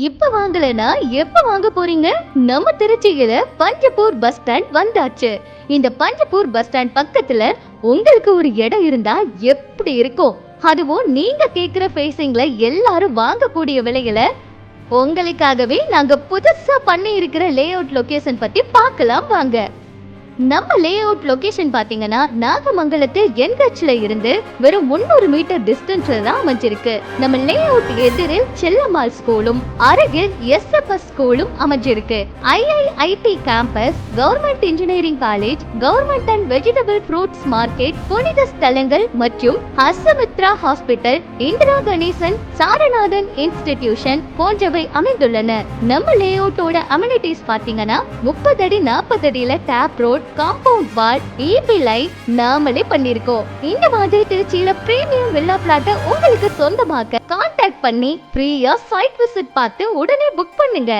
இப்ப வாங்கலனா எப்ப வாங்க போறீங்க? நம்ம திருச்சியில பஞ்சப்பூர் பஸ் ஸ்டாண்ட் வந்தாச்சு. இந்த பஞ்சப்பூர் பஸ் ஸ்டாண்ட் பக்கத்துல உங்களுக்கு ஒரு இடம் இருந்தா எப்படி இருக்கும்? அதுவும் நீங்க கேக்குற ஃபேசிங்ல எல்லாரும் வாங்கக்கூடிய விலையில உங்களுக்காகவே நாங்க புதுசா பண்ணி இருக்கிற லேஅவுட் லொகேஷன் பத்தி பார்க்கலாம் வாங்க. நம்ம லேஅவுட் லொகேஷன் பாத்தீங்கன்னா நாகமங்கலத்து என்ஹெச்ல இருந்து வெறும் 300 மீட்டர் டிஸ்டன்ஸ்ல தான் அமைஞ்சிருக்கு. நம்ம லேஅவுட் எதிரில் செல்லம்மாள் ஸ்கூலும் அருகில் எஸ்எஃப்எஸ் ஸ்கூலும் அமைஞ்சிருக்கு. IIIT campus, government engineering college, government and vegetable fruits market, புனித ஸ்தலங்கள் மற்றும் ஹர்ஷமித்ரா ஹாஸ்பிட்டல், இந்திரா கணேசன், சாரநாதன் இன்ஸ்டிடியூஷன் போன்றவை அமைந்துள்ளன. நம்ம லேஅவுட்டோட அமெனிட்டிஸ் பாத்தீங்கன்னா 30 அடி 40 அடியில டேப் road, compound wall, EB light நாமளே பண்ணிருக்கோம். இந்த மாதிரி திருச்சியில பிரீமியம் வில்லா பிளாட் உங்களுக்கு சொந்தமாக்க கான்டாக்ட் பண்ணி ஃப்ரீயா சைட் விசிட் பார்த்து உடனே புக் பண்ணுங்க.